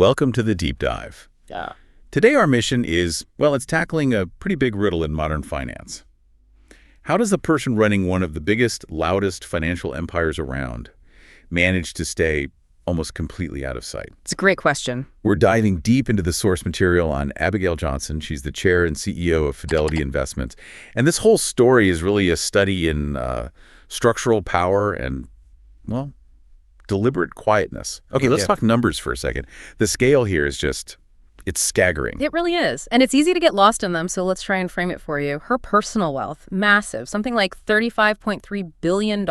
welcome to the Deep Dive. Yeah. Today our mission is, well, it's tackling a pretty big riddle in modern finance. How does the person running one of the biggest, loudest financial empires around manage to stay almost completely out of sight? It's a great question. We're diving deep into the source material on Abigail Johnson. She's the chair and CEO of Fidelity Investments. And this whole story is really a study in structural power and, well, deliberate quietness. Okay, let's talk numbers for a second. The scale here is just, it's staggering. It really is. And it's easy to get lost in them, so let's try and frame it for you. Her personal wealth, massive, something like $35.3 billion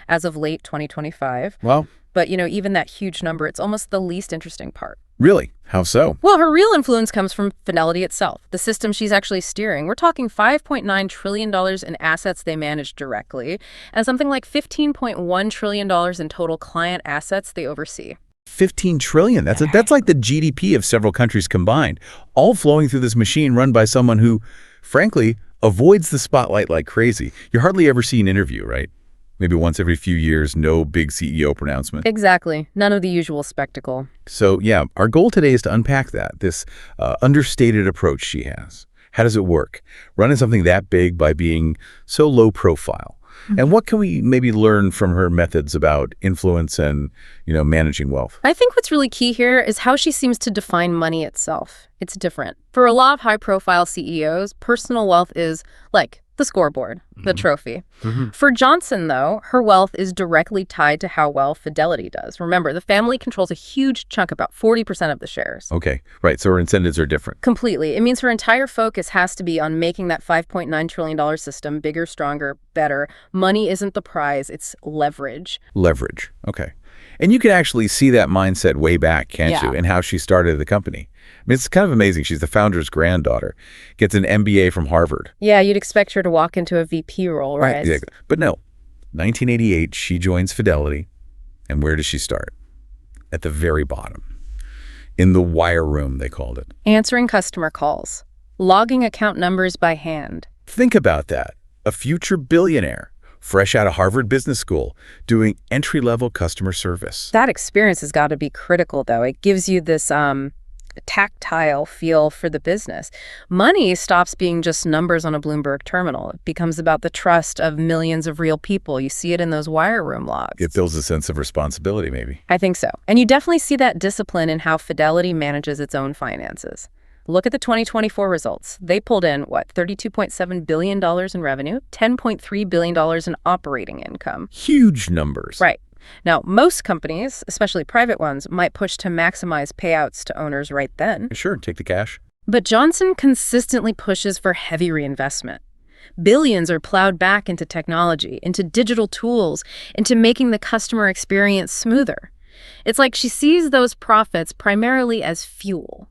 as of late 2025. Well, but, even that huge number, it's almost the least interesting part. Really? How so? Well, her real influence comes from Fidelity itself, the system she's actually steering. We're talking $5.9 trillion in assets they manage directly, and something like $15.1 trillion in total client assets they oversee. 15 trillion. That's like the GDP of several countries combined, all flowing through this machine run by someone who, frankly, avoids the spotlight like crazy. You hardly ever see an interview, right? Maybe once every few years, no big CEO pronouncement. Exactly. None of the usual spectacle. So, yeah, our goal today is to unpack that, this understated approach she has. How does it work? Running something that big by being so low profile. And what can we maybe learn from her methods about influence and, managing wealth? I think what's really key here is how she seems to define money itself. It's different. For a lot of high-profile CEOs, personal wealth is like the scoreboard, the trophy. For Johnson, though, her wealth is directly tied to how well Fidelity does. Remember, the family controls a huge chunk, about 40% of the shares. Okay, right. So her incentives are different. Completely. It means her entire focus has to be on making that $5.9 trillion system bigger, stronger, better. Money isn't the prize, it's leverage. Leverage. Okay. And you can actually see that mindset way back, can't you, in how she started the company. I mean, it's kind of amazing. She's the founder's granddaughter, gets an MBA from Harvard. Yeah, you'd expect her to walk into a VP role, right? Exactly. But no, 1988, she joins Fidelity. And where does she start? At the very bottom. In the wire room, they called it. Answering customer calls. Logging account numbers by hand. Think about that. A future billionaire, fresh out of Harvard Business School, doing entry-level customer service. That experience has got to be critical, though. It gives you this tactile feel for the business. Money stops being just numbers on a Bloomberg terminal. It becomes about the trust of millions of real people. You see it in those wire room logs. It builds a sense of responsibility, maybe. I think so. And you definitely see that discipline in how Fidelity manages its own finances. Look at the 2024 results. They pulled in, $32.7 billion in revenue, $10.3 billion in operating income. Huge numbers. Right. Now, most companies, especially private ones, might push to maximize payouts to owners right then. Sure, take the cash. But Johnson consistently pushes for heavy reinvestment. Billions are plowed back into technology, into digital tools, into making the customer experience smoother. It's like she sees those profits primarily as fuel.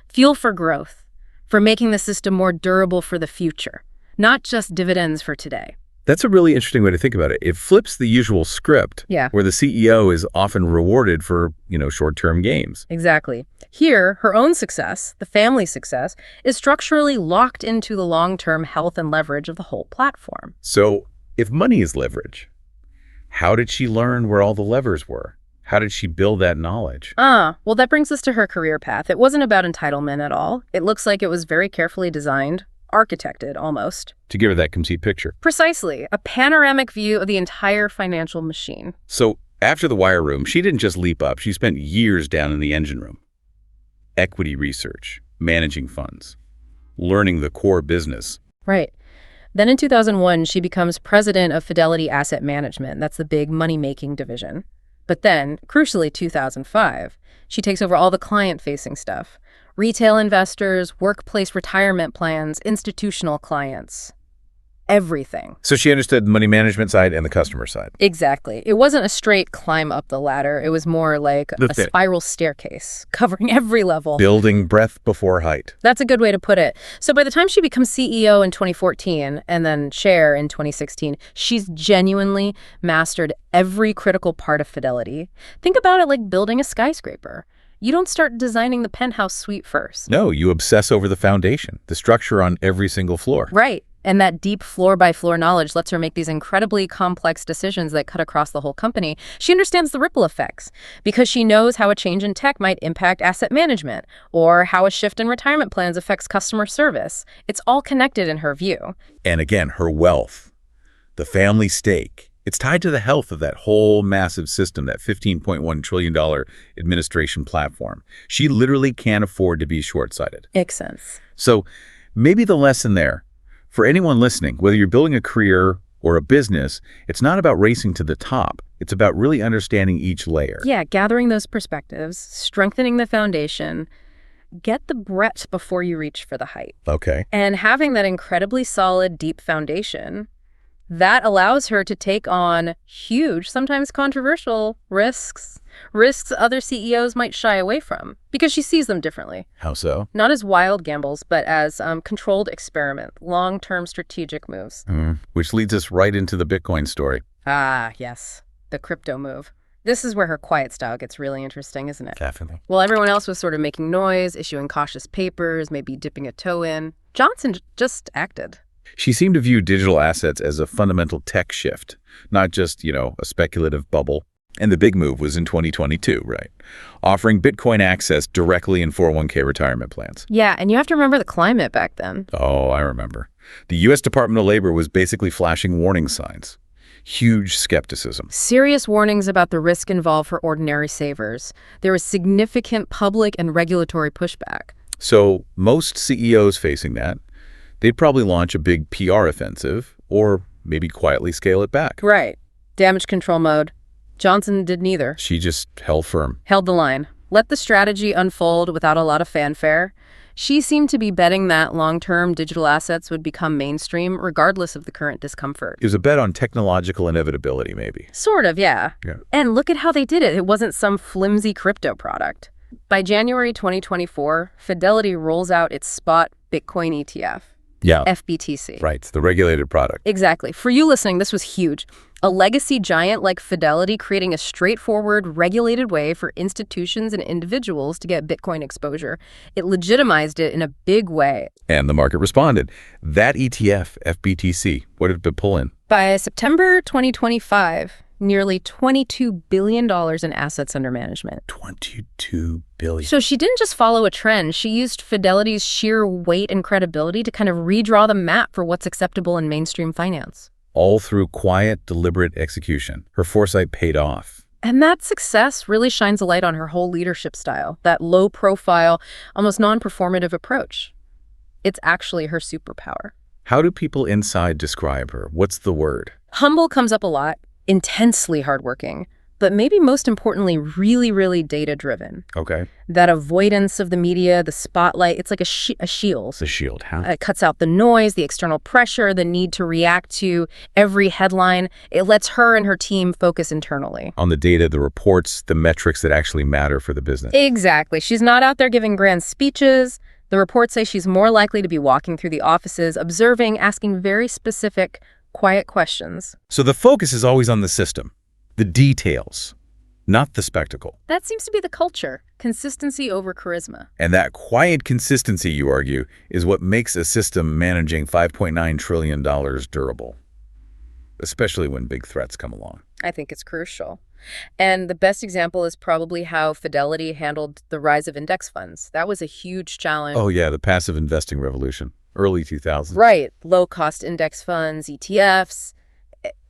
Fuel for growth, for making the system more durable for the future, not just dividends for today. That's a really interesting way to think about it. It flips the usual script where the CEO is often rewarded for, short-term gains. Exactly. Here, her own success, the family success, is structurally locked into the long-term health and leverage of the whole platform. So if money is leverage, how did she learn where all the levers were? How did she build that knowledge? Well, that brings us to her career path. It wasn't about entitlement at all. It looks like it was very carefully designed, architected almost. To give her that complete picture. Precisely. A panoramic view of the entire financial machine. So after the wire room, she didn't just leap up. She spent years down in the engine room. Equity research, managing funds, learning the core business. Right. Then in 2001, she becomes president of Fidelity Asset Management. That's the big money-making division. But then, crucially, 2005, she takes over all the client-facing stuff. Retail investors, workplace retirement plans, institutional clients. Everything. So she understood the money management side and the customer side. Exactly. It wasn't a straight climb up the ladder. It was more like a spiral staircase, covering every level. Building breadth before height. That's a good way to put it. So by the time she becomes CEO in 2014 and then chair in 2016, she's genuinely mastered every critical part of Fidelity. Think about it like building a skyscraper. You don't start designing the penthouse suite first. No, you obsess over the foundation, the structure on every single floor. Right. And that deep floor-by-floor knowledge lets her make these incredibly complex decisions that cut across the whole company. She understands the ripple effects because she knows how a change in tech might impact asset management or how a shift in retirement plans affects customer service. It's all connected in her view. And again, her wealth, the family stake, it's tied to the health of that whole massive system, that $15.1 trillion administration platform. She literally can't afford to be short-sighted. Makes sense. So maybe the lesson there, for anyone listening, whether you're building a career or a business, it's not about racing to the top. It's about really understanding each layer. Yeah, gathering those perspectives, strengthening the foundation, get the breadth before you reach for the height. Okay. And having that incredibly solid, deep foundation, that allows her to take on huge, sometimes controversial risks other CEOs might shy away from because she sees them differently. How so? Not as wild gambles, but as controlled experiment, long-term strategic moves. Which leads us right into the Bitcoin story. Ah, yes, the crypto move. This is where her quiet style gets really interesting, isn't it? Definitely. While everyone else was sort of making noise, issuing cautious papers, maybe dipping a toe in, Johnson just acted. She seemed to view digital assets as a fundamental tech shift, not just, a speculative bubble. And the big move was in 2022, right? Offering Bitcoin access directly in 401k retirement plans. Yeah, and you have to remember the climate back then. Oh, I remember. The U.S. Department of Labor was basically flashing warning signs. Huge skepticism. Serious warnings about the risk involved for ordinary savers. There was significant public and regulatory pushback. So most CEOs facing that, they'd probably launch a big PR offensive or maybe quietly scale it back. Right. Damage control mode. Johnson did neither. She just held firm. Held the line. Let the strategy unfold without a lot of fanfare. She seemed to be betting that long-term digital assets would become mainstream regardless of the current discomfort. It was a bet on technological inevitability, maybe. Sort of, yeah. Yeah. And look at how they did it. It wasn't some flimsy crypto product. By January 2024, Fidelity rolls out its spot Bitcoin ETF. Yeah. FBTC. Right, the regulated product. Exactly. For you listening, this was huge. A legacy giant like Fidelity creating a straightforward, regulated way for institutions and individuals to get Bitcoin exposure. It legitimized it in a big way. And the market responded. That ETF, FBTC, what did it pull in? By September 2025, nearly $22 billion in assets under management. $22 billion. So she didn't just follow a trend. She used Fidelity's sheer weight and credibility to kind of redraw the map for what's acceptable in mainstream finance. All through quiet, deliberate execution. Her foresight paid off. And that success really shines a light on her whole leadership style, that low-profile, almost non-performative approach. It's actually her superpower. How do people inside describe her? What's the word? Humble comes up a lot, intensely hardworking, but maybe most importantly, really, really data-driven. Okay. That avoidance of the media, the spotlight, it's like a shield. It's a shield, huh? It cuts out the noise, the external pressure, the need to react to every headline. It lets her and her team focus internally. On the data, the reports, the metrics that actually matter for the business. Exactly. She's not out there giving grand speeches. The reports say she's more likely to be walking through the offices, observing, asking very specific, quiet questions. So the focus is always on the system, the details, not the spectacle. That seems to be the culture. Consistency over charisma. And that quiet consistency, you argue, is what makes a system managing $5.9 trillion durable, especially when big threats come along. I think it's crucial. And the best example is probably how Fidelity handled the rise of index funds. That was a huge challenge. Oh, yeah, the passive investing revolution, early 2000s. Right. Low-cost index funds, ETFs.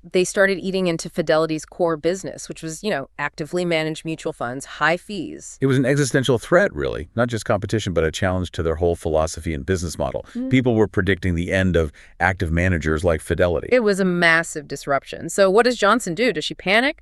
They started eating into Fidelity's core business, which was, actively managed mutual funds, high fees. It was an existential threat, really, not just competition, but a challenge to their whole philosophy and business model. People were predicting the end of active managers like Fidelity. It was a massive disruption. So what does Johnson do? Does she panic?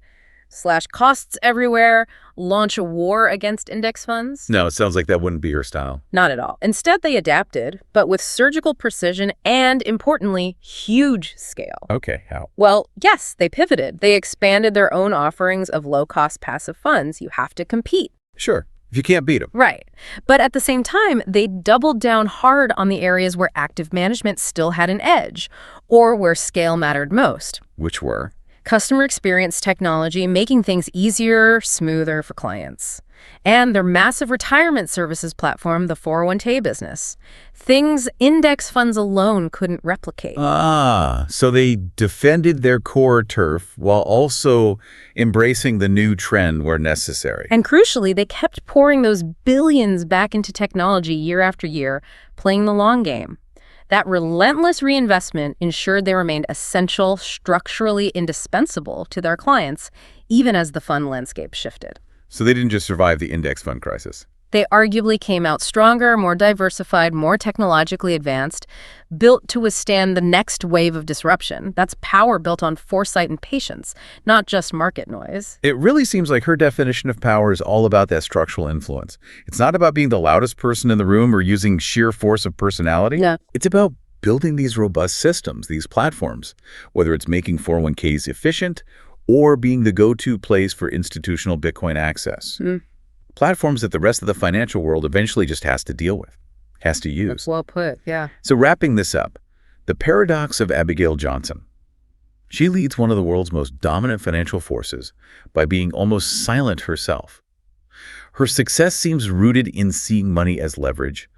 Slash costs everywhere, launch a war against index funds? No, it sounds like that wouldn't be her style. Not at all. Instead, they adapted, but with surgical precision and, importantly, huge scale. Okay, how? Well, yes, they pivoted. They expanded their own offerings of low-cost passive funds. You have to compete. Sure, if you can't beat them. Right. But at the same time, they doubled down hard on the areas where active management still had an edge, or where scale mattered most. Which were? Customer experience technology, making things easier, smoother for clients. And their massive retirement services platform, the 401k business. Things index funds alone couldn't replicate. So they defended their core turf while also embracing the new trend where necessary. And crucially, they kept pouring those billions back into technology year after year, playing the long game. That relentless reinvestment ensured they remained essential, structurally indispensable to their clients, even as the fund landscape shifted. So they didn't just survive the index fund crisis. They arguably came out stronger, more diversified, more technologically advanced, built to withstand the next wave of disruption. That's power built on foresight and patience, not just market noise. It really seems like her definition of power is all about that structural influence. It's not about being the loudest person in the room or using sheer force of personality. No. It's about building these robust systems, these platforms, whether it's making 401ks efficient or being the go-to place for institutional Bitcoin access. Platforms that the rest of the financial world eventually just has to deal with, has to use. That's well put, yeah. So wrapping this up, the paradox of Abigail Johnson. She leads one of the world's most dominant financial forces by being almost silent herself. Her success seems rooted in seeing money as leverage,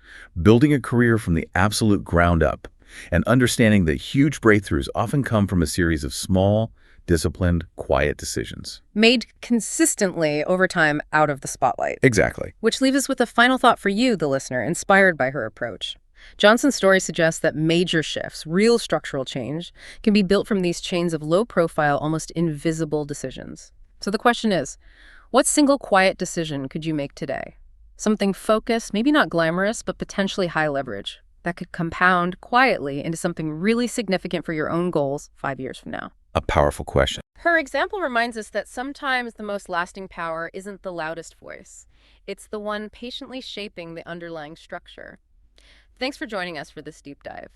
building a career from the absolute ground up, and understanding that huge breakthroughs often come from a series of small, disciplined, quiet decisions. Made consistently over time out of the spotlight. Exactly. Which leaves us with a final thought for you, the listener, inspired by her approach. Johnson's story suggests that major shifts, real structural change, can be built from these chains of low-profile, almost invisible decisions. So the question is, what single quiet decision could you make today? Something focused, maybe not glamorous, but potentially high leverage, that could compound quietly into something really significant for your own goals 5 years from now. A powerful question. Her example reminds us that sometimes the most lasting power isn't the loudest voice. It's the one patiently shaping the underlying structure. Thanks for joining us for this deep dive.